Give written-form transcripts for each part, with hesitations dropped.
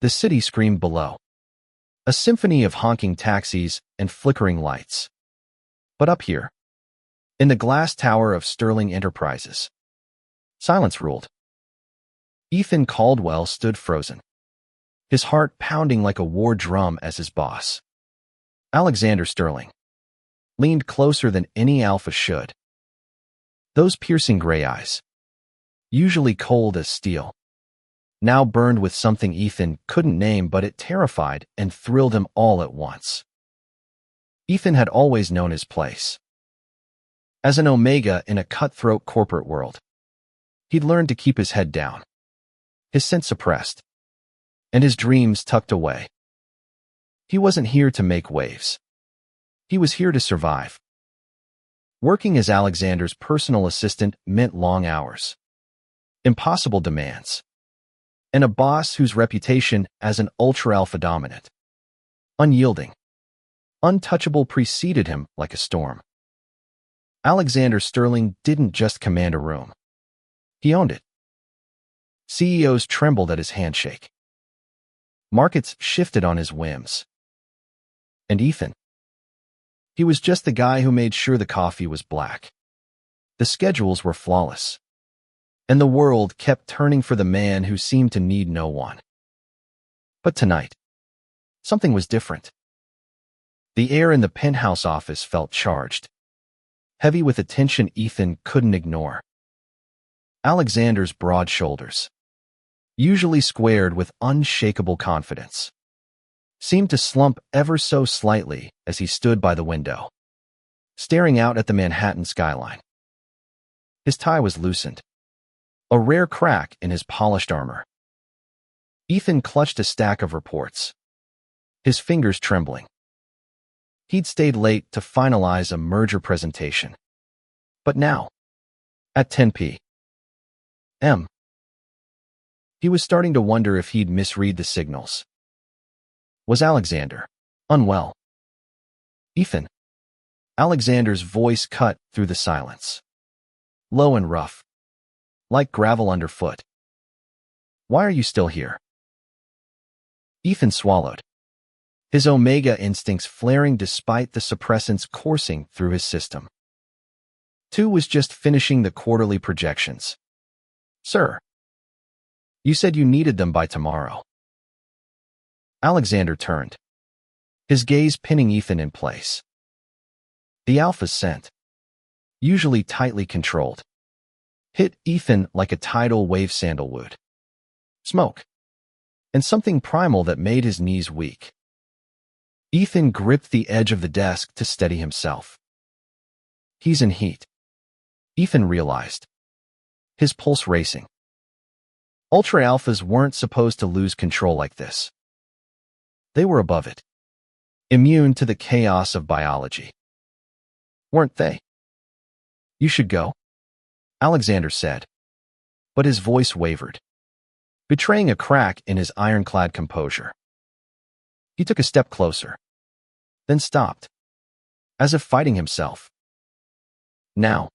The city screamed below, a symphony of honking taxis and flickering lights. But up here, in the glass tower of Sterling Enterprises, silence ruled. Ethan Caldwell stood frozen, his heart pounding like a war drum as his boss, Alexander Sterling, leaned closer than any alpha should. Those piercing gray eyes, usually cold as steel, now burned with something Ethan couldn't name, but it terrified and thrilled him all at once. Ethan had always known his place. As an omega in a cutthroat corporate world, he'd learned to keep his head down, his sense suppressed, and his dreams tucked away. He wasn't here to make waves. He was here to survive. Working as Alexander's personal assistant meant long hours, impossible demands, and a boss whose reputation as an ultra-alpha dominant, unyielding, untouchable preceded him like a storm. Alexander Sterling didn't just command a room. He owned it. CEOs trembled at his handshake. Markets shifted on his whims. And Ethan? He was just the guy who made sure the coffee was black. The schedules were flawless. And the world kept turning for the man who seemed to need no one. But tonight, something was different. The air in the penthouse office felt charged, heavy with a tension Ethan couldn't ignore. Alexander's broad shoulders, usually squared with unshakable confidence, seemed to slump ever so slightly as he stood by the window, staring out at the Manhattan skyline. His tie was loosened, a rare crack in his polished armor. Ethan clutched a stack of reports, his fingers trembling. He'd stayed late to finalize a merger presentation. But now, at 10 p.m., he was starting to wonder if he'd misread the signals. Was Alexander unwell? Ethan. Alexander's voice cut through the silence, low and rough, like gravel underfoot. Why are you still here? Ethan swallowed, his omega instincts flaring despite the suppressants coursing through his system. Two was just finishing the quarterly projections. Sir, you said you needed them by tomorrow. Alexander turned, his gaze pinning Ethan in place. The alpha's scent, usually tightly controlled, hit Ethan like a tidal wave sandalwood. Smoke, and something primal that made his knees weak. Ethan gripped the edge of the desk to steady himself. He's in heat, Ethan realized, his pulse racing. Ultra-alphas weren't supposed to lose control like this. They were above it, immune to the chaos of biology. Weren't they? You should go, Alexander said, but his voice wavered, betraying a crack in his ironclad composure. He took a step closer, then stopped, as if fighting himself. Now.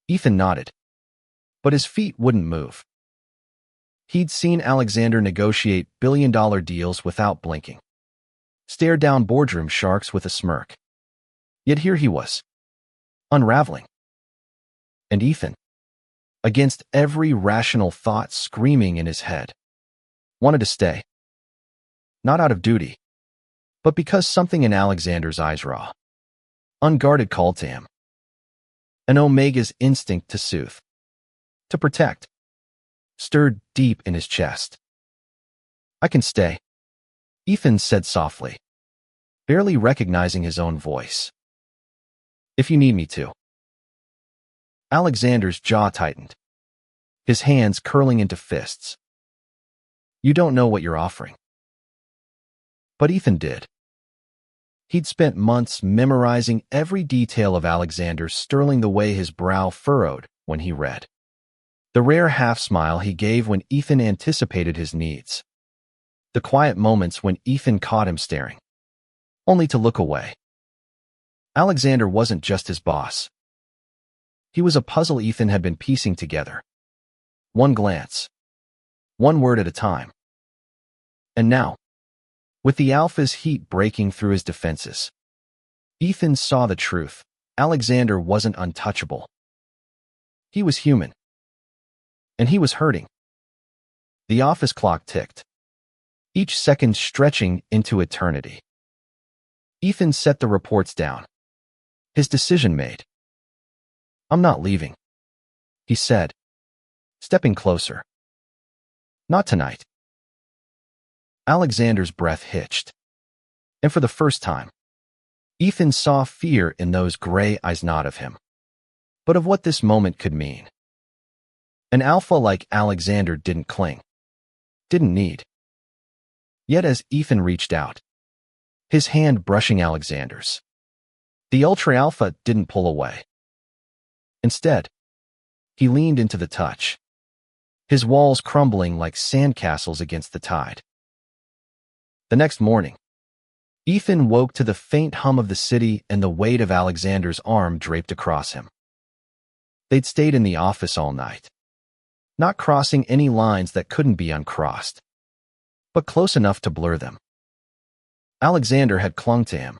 Ethan nodded, but his feet wouldn't move. He'd seen Alexander negotiate billion-dollar deals without blinking, stare down boardroom sharks with a smirk. Yet here he was, unraveling. And Ethan, against every rational thought screaming in his head, wanted to stay. Not out of duty, but because something in Alexander's eyes raw, unguarded called to him. An omega's instinct to soothe, to protect, stirred deep in his chest. I can stay, Ethan said softly, barely recognizing his own voice. If you need me to. Alexander's jaw tightened, his hands curling into fists. You don't know what you're offering. But Ethan did. He'd spent months memorizing every detail of Alexander Sterling, the way his brow furrowed when he read, the rare half-smile he gave when Ethan anticipated his needs, the quiet moments when Ethan caught him staring, only to look away. Alexander wasn't just his boss. He was a puzzle Ethan had been piecing together, one glance, one word at a time. And now, with the Alpha's heat breaking through his defenses, Ethan saw the truth. Alexander wasn't untouchable. He was human. And he was hurting. The office clock ticked, each second stretching into eternity. Ethan set the reports down, his decision made. "I'm not leaving," he said, stepping closer. "Not tonight." Alexander's breath hitched, and for the first time, Ethan saw fear in those gray eyes, not of him, but of what this moment could mean. An alpha like Alexander didn't cling, didn't need. Yet as Ethan reached out, his hand brushing Alexander's, the ultra-alpha didn't pull away. Instead, he leaned into the touch, his walls crumbling like sandcastles against the tide. The next morning, Ethan woke to the faint hum of the city and the weight of Alexander's arm draped across him. They'd stayed in the office all night, not crossing any lines that couldn't be uncrossed, but close enough to blur them. Alexander had clung to him,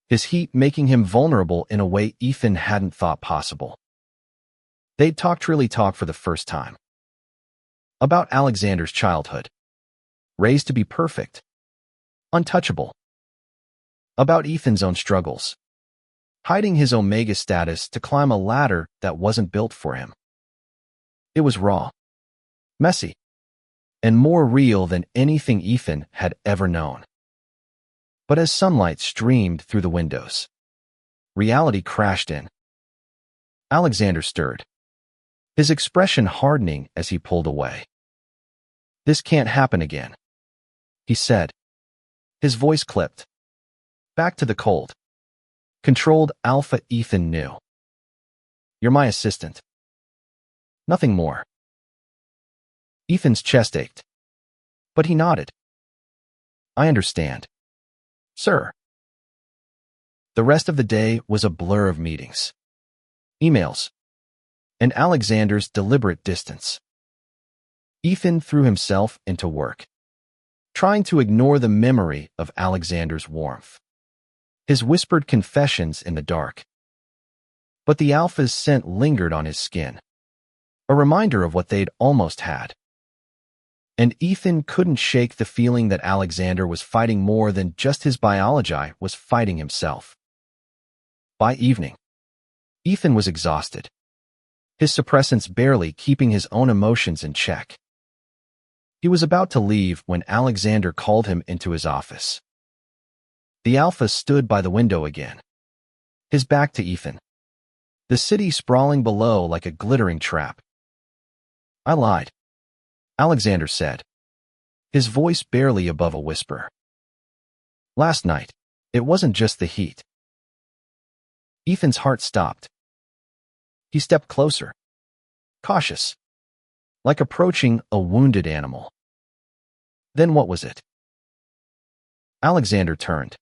his heat making him vulnerable in a way Ethan hadn't thought possible. They'd really talked for the first time. About Alexander's childhood, raised to be perfect, untouchable. About Ethan's own struggles, hiding his Omega status to climb a ladder that wasn't built for him. It was raw, messy, and more real than anything Ethan had ever known. But as sunlight streamed through the windows, reality crashed in. Alexander stirred, his expression hardening as he pulled away. "This can't happen again," he said, his voice clipped. Back to the cold, controlled alpha Ethan knew. "You're my assistant. Nothing more." Ethan's chest ached, but he nodded. "I understand, sir." The rest of the day was a blur of meetings, emails, and Alexander's deliberate distance. Ethan threw himself into work, trying to ignore the memory of Alexander's warmth, his whispered confessions in the dark. But the alpha's scent lingered on his skin, a reminder of what they'd almost had. And Ethan couldn't shake the feeling that Alexander was fighting more than just his biology was fighting himself. By evening, Ethan was exhausted, his suppressants barely keeping his own emotions in check. He was about to leave when Alexander called him into his office. The alpha stood by the window again, his back to Ethan, the city sprawling below like a glittering trap. "I lied," Alexander said, his voice barely above a whisper. "Last night, it wasn't just the heat." Ethan's heart stopped. He stepped closer, cautious, like approaching a wounded animal. "Then what was it?" Alexander turned,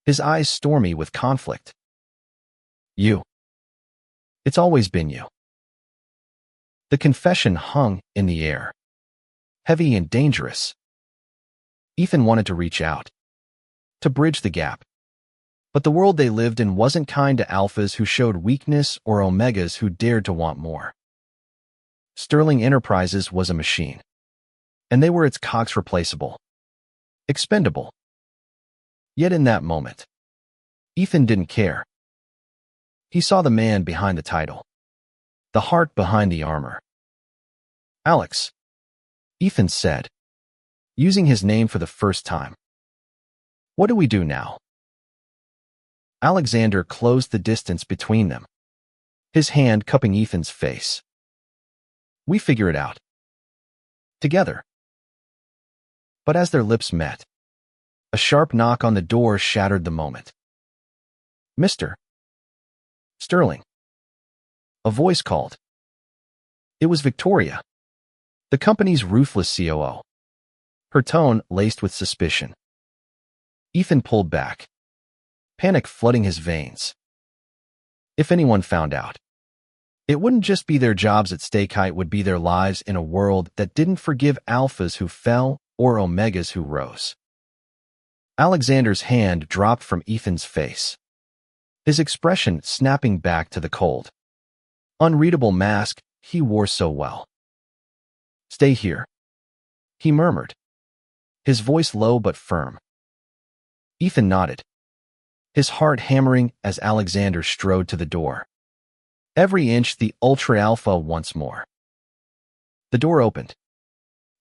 his eyes stormy with conflict. "You. It's always been you." The confession hung in the air, heavy and dangerous. Ethan wanted to reach out, to bridge the gap. But the world they lived in wasn't kind to alphas who showed weakness or omegas who dared to want more. Sterling Enterprises was a machine, and they were its cogs, replaceable, expendable. Yet in that moment, Ethan didn't care. He saw the man behind the title, the heart behind the armor. "Alex," Ethan said, using his name for the first time. "What do we do now?" Alexander closed the distance between them, his hand cupping Ethan's face. "We figure it out. Together." But as their lips met, a sharp knock on the door shattered the moment. "Mr. Sterling." A voice called. It was Victoria, the company's ruthless COO, her tone laced with suspicion. Ethan pulled back, panic flooding his veins. If anyone found out, it wouldn't just be their jobs at stake, it would be their lives in a world that didn't forgive alphas who fell or Omegas who rose. Alexander's hand dropped from Ethan's face, his expression snapping back to the cold, unreadable mask he wore so well. "Stay here," he murmured, his voice low but firm. Ethan nodded, his heart hammering as Alexander strode to the door. Every inch the ultra-alpha once more. The door opened,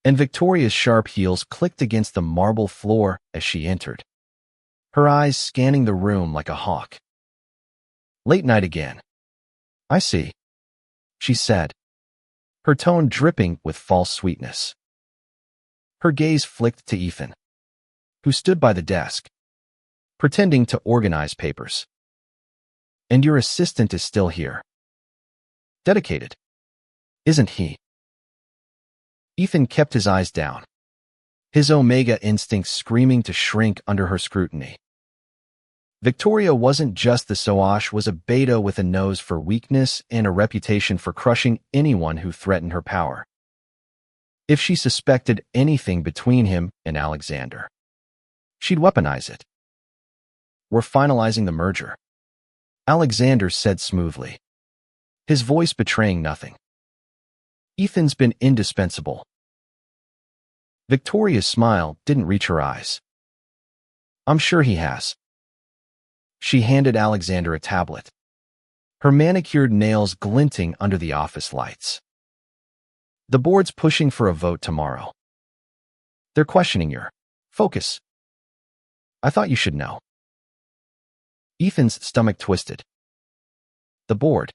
and Victoria's sharp heels clicked against the marble floor as she entered, her eyes scanning the room like a hawk. "Late night again. I see," she said, her tone dripping with false sweetness. Her gaze flicked to Ethan, who stood by the desk, pretending to organize papers. "And your assistant is still here. Dedicated, isn't he?" Ethan kept his eyes down, his Omega instincts screaming to shrink under her scrutiny. Victoria wasn't just the Soash, was a beta with a nose for weakness and a reputation for crushing anyone who threatened her power. If she suspected anything between him and Alexander, she'd weaponize it. "We're finalizing the merger," Alexander said smoothly, his voice betraying nothing. "Ethan's been indispensable." Victoria's smile didn't reach her eyes. "I'm sure he has." She handed Alexander a tablet, her manicured nails glinting under the office lights. "The board's pushing for a vote tomorrow. They're questioning your focus. I thought you should know." Ethan's stomach twisted. "The board?"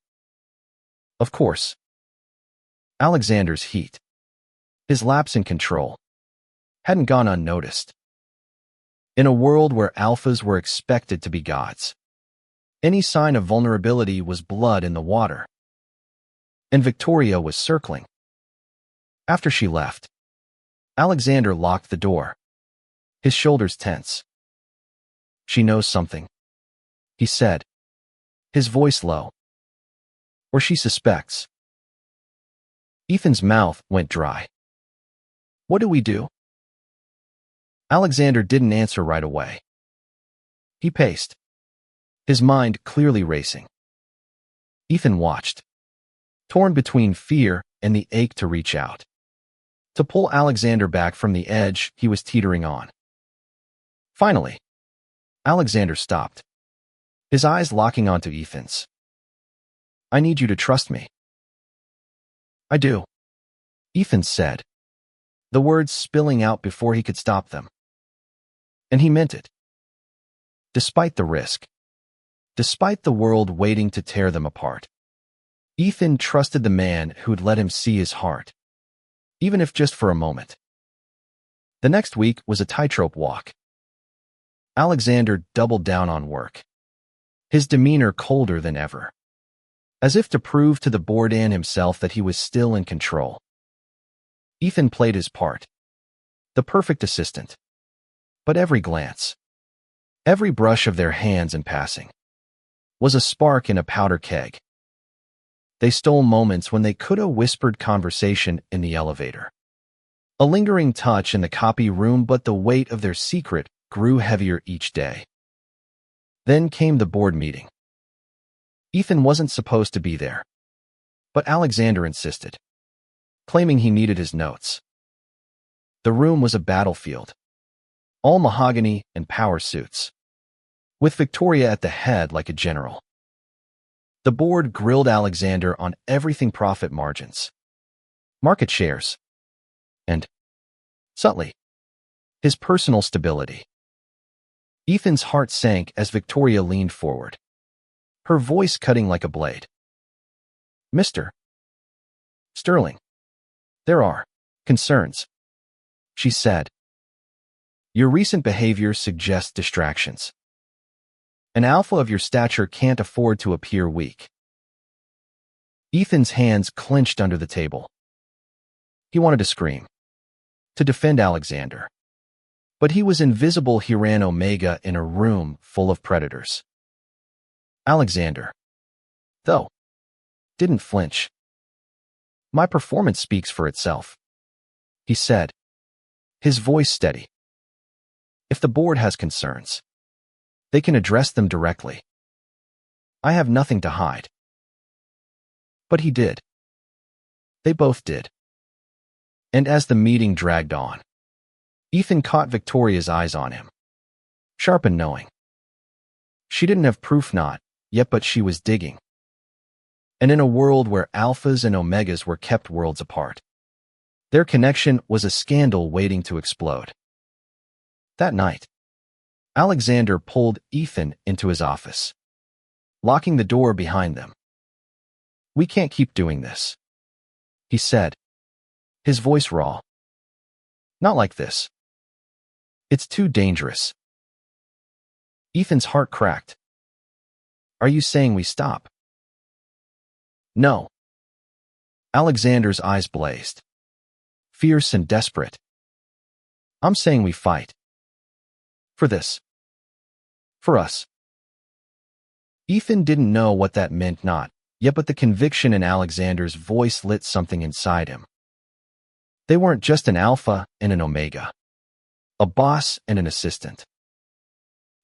"Of course." Alexander's heat, his lapse in control, hadn't gone unnoticed. In a world where alphas were expected to be gods, any sign of vulnerability was blood in the water. And Victoria was circling. After she left, Alexander locked the door, his shoulders tense. "She knows something," he said, his voice low. "Or she suspects." Ethan's mouth went dry. "What do we do?" Alexander didn't answer right away. He paced, his mind clearly racing. Ethan watched, torn between fear and the ache to reach out, to pull Alexander back from the edge he was teetering on. Finally, Alexander stopped, his eyes locking onto Ethan's. "I need you to trust me." "I do," Ethan said, the words spilling out before he could stop them. And he meant it. Despite the risk, despite the world waiting to tear them apart, Ethan trusted the man who'd let him see his heart, even if just for a moment. The next week was a tightrope walk. Alexander doubled down on work, his demeanor colder than ever, as if to prove to the board and himself that he was still in control. Ethan played his part, the perfect assistant. But every glance, every brush of their hands in passing, was a spark in a powder keg. They stole moments when they could have whispered conversation in the elevator, a lingering touch in the copy room, but the weight of their secret grew heavier each day. Then came the board meeting. Ethan wasn't supposed to be there, but Alexander insisted, claiming he needed his notes. The room was a battlefield, all mahogany and power suits, with Victoria at the head like a general. The board grilled Alexander on everything: profit margins, market shares, and, subtly, his personal stability. Ethan's heart sank as Victoria leaned forward, her voice cutting like a blade. "Mr. Sterling, there are concerns," she said. "Your recent behavior suggests distractions. An alpha of your stature can't afford to appear weak." Ethan's hands clenched under the table. He wanted to scream, to defend Alexander. But he was invisible. He ran Omega in a room full of predators. Alexander, though, didn't flinch. "My performance speaks for itself," he said, his voice steady. If the board has concerns, they can address them directly. I have nothing to hide. But he did. They both did. And as the meeting dragged on, Ethan caught Victoria's eyes on him, sharp and knowing. She didn't have proof not yet, but she was digging. And in a world where alphas and omegas were kept worlds apart, their connection was a scandal waiting to explode. That night, Alexander pulled Ethan into his office, locking the door behind them. "We can't keep doing this," he said, his voice raw. "Not like this. It's too dangerous." Ethan's heart cracked. "Are you saying we stop?" "No." Alexander's eyes blazed, fierce and desperate. "I'm saying we fight. For this. For us." Ethan didn't know what that meant not yet, but the conviction in Alexander's voice lit something inside him. They weren't just an alpha and an omega, a boss and an assistant.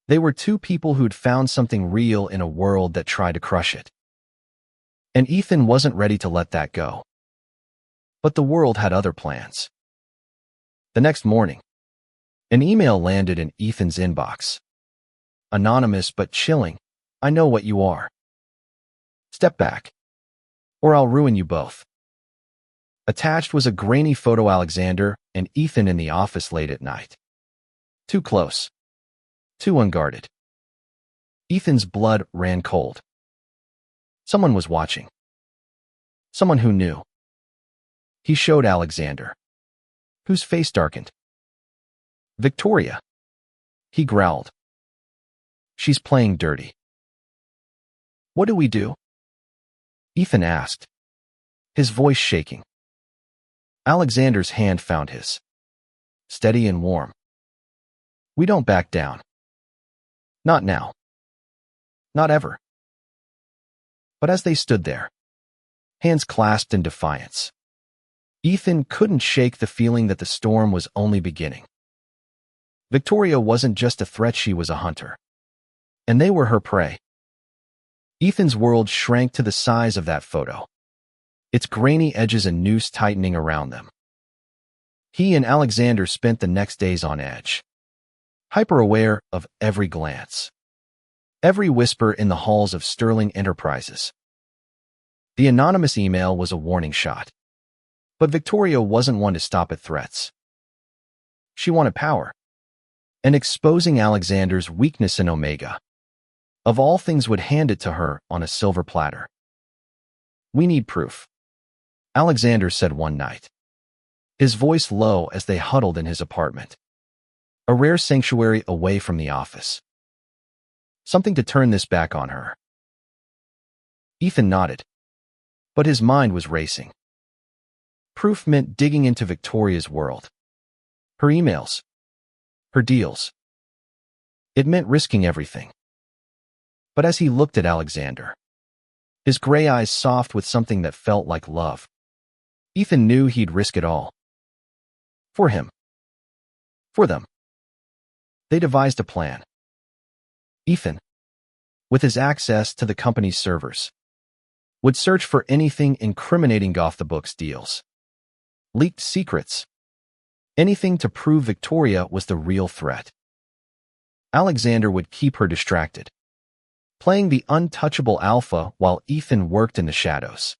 They were two people who'd found something real in a world that tried to crush it. And Ethan wasn't ready to let that go. But the world had other plans. The next morning, an email landed in Ethan's inbox. Anonymous but chilling. "I know what you are. Step back, or I'll ruin you both." Attached was a grainy photo of Alexander and Ethan in the office late at night. Too close. Too unguarded. Ethan's blood ran cold. Someone was watching. Someone who knew. He showed Alexander, whose face darkened. "Victoria," he growled. "She's playing dirty." "What do we do?" Ethan asked, his voice shaking. Alexander's hand found his, steady and warm. "We don't back down. Not now. Not ever." But as they stood there, hands clasped in defiance, Ethan couldn't shake the feeling that the storm was only beginning. Victoria wasn't just a threat, she was a hunter. And they were her prey. Ethan's world shrank to the size of that photo, its grainy edges a noose tightening around them. He and Alexander spent the next days on edge, hyper-aware of every glance, every whisper in the halls of Sterling Enterprises. The anonymous email was a warning shot, but Victoria wasn't one to stop at threats. She wanted power, and exposing Alexander's weakness in Omega, of all things, would hand it to her on a silver platter. "We need proof," Alexander said one night, his voice low as they huddled in his apartment, a rare sanctuary away from the office. "Something to turn this back on her." Ethan nodded, but his mind was racing. Proof meant digging into Victoria's world, her emails, her deals. It meant risking everything. But as he looked at Alexander, his gray eyes soft with something that felt like love, Ethan knew he'd risk it all. For him. For them. They devised a plan. Ethan, with his access to the company's servers, would search for anything incriminating off-the-books deals, leaked secrets, anything to prove Victoria was the real threat. Alexander would keep her distracted, playing the untouchable alpha while Ethan worked in the shadows.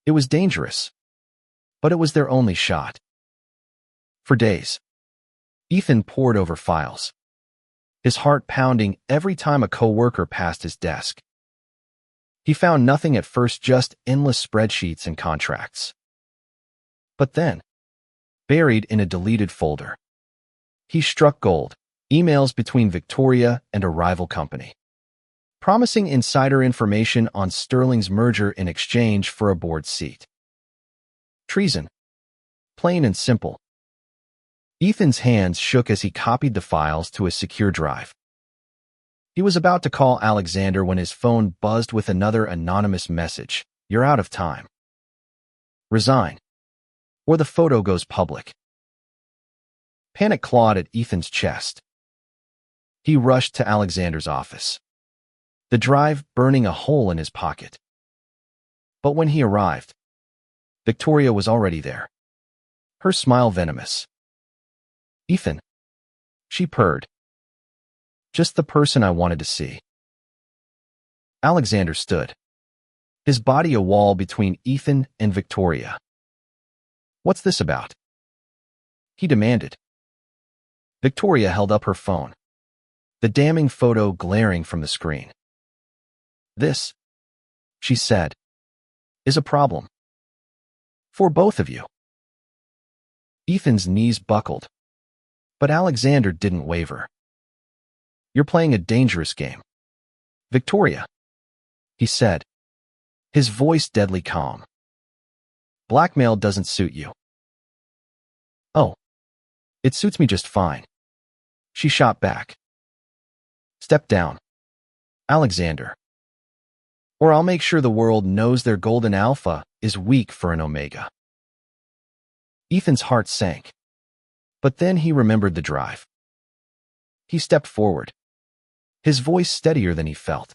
It was dangerous, but it was their only shot. For days, Ethan pored over files, his heart pounding every time a coworker passed his desk. He found nothing at first, just endless spreadsheets and contracts. But then, buried in a deleted folder, he struck gold, emails between Victoria and a rival company, promising insider information on Sterling's merger in exchange for a board seat. Treason. Plain and simple. Ethan's hands shook as he copied the files to a secure drive. He was about to call Alexander when his phone buzzed with another anonymous message. "You're out of time. Resign, or the photo goes public." Panic clawed at Ethan's chest. He rushed to Alexander's office, the drive burning a hole in his pocket. But when he arrived, Victoria was already there, her smile venomous. "Ethan," she purred. "Just the person I wanted to see." Alexander stood, his body a wall between Ethan and Victoria. "What's this about?" he demanded. Victoria held up her phone, the damning photo glaring from the screen. "This," she said, "is a problem. For both of you." Ethan's knees buckled, but Alexander didn't waver. "You're playing a dangerous game, Victoria," he said, his voice deadly calm. "Blackmail doesn't suit you." "Oh, it suits me just fine," she shot back. "Step down, Alexander, or I'll make sure the world knows their golden alpha is weak for an omega." Ethan's heart sank, but then he remembered the drive. He stepped forward, his voice steadier than he felt.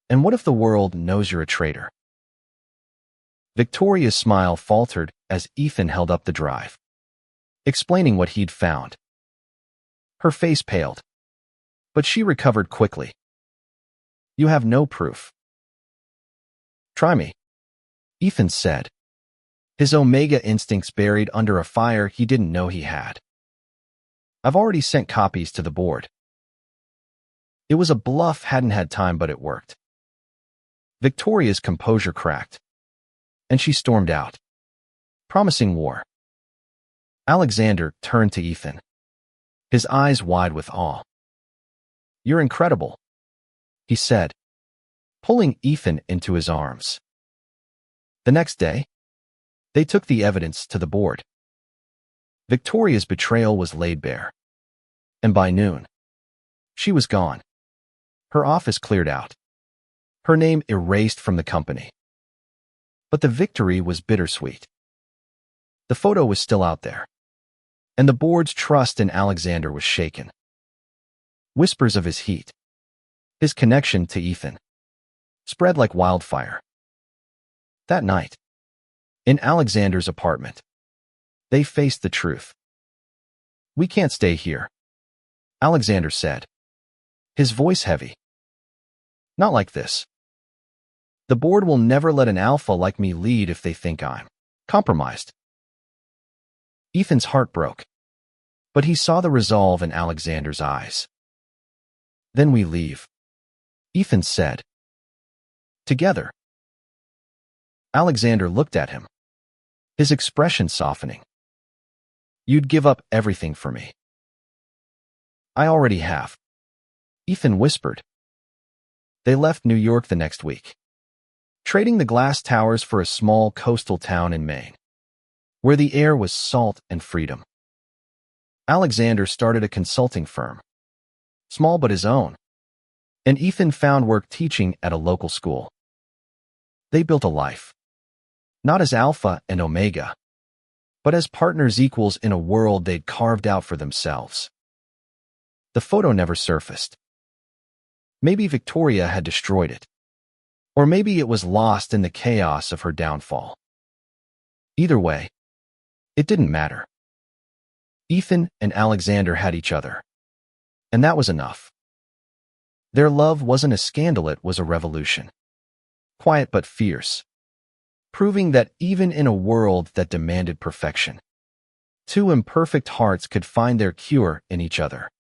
"And what if the world knows you're a traitor?" Victoria's smile faltered as Ethan held up the drive, explaining what he'd found. Her face paled, but she recovered quickly. "You have no proof." "Try me," Ethan said, his omega instincts buried under a fire he didn't know he had. "I've already sent copies to the board." It was a bluff, hadn't had time, but it worked. Victoria's composure cracked, and she stormed out, promising war. Alexander turned to Ethan, his eyes wide with awe. "You're incredible," he said, pulling Ethan into his arms. The next day, they took the evidence to the board. Victoria's betrayal was laid bare, and by noon, she was gone. Her office cleared out, her name erased from the company. But the victory was bittersweet. The photo was still out there, and the board's trust in Alexander was shaken. Whispers of his heat, his connection to Ethan, spread like wildfire. That night, in Alexander's apartment, they faced the truth. "We can't stay here," Alexander said, his voice heavy. "Not like this. The board will never let an alpha like me lead if they think I'm compromised." Ethan's heart broke, but he saw the resolve in Alexander's eyes. "Then we leave," Ethan said. "Together." Alexander looked at him, his expression softening. "You'd give up everything for me." "I already have," Ethan whispered. They left New York the next week, trading the glass towers for a small coastal town in Maine, where the air was salt and freedom. Alexander started a consulting firm, small but his own, and Ethan found work teaching at a local school. They built a life, not as alpha and omega, but as partners equals in a world they'd carved out for themselves. The photo never surfaced. Maybe Victoria had destroyed it, or maybe it was lost in the chaos of her downfall. Either way, it didn't matter. Ethan and Alexander had each other, and that was enough. Their love wasn't a scandal, it was a revolution. Quiet but fierce, proving that even in a world that demanded perfection, two imperfect hearts could find their cure in each other.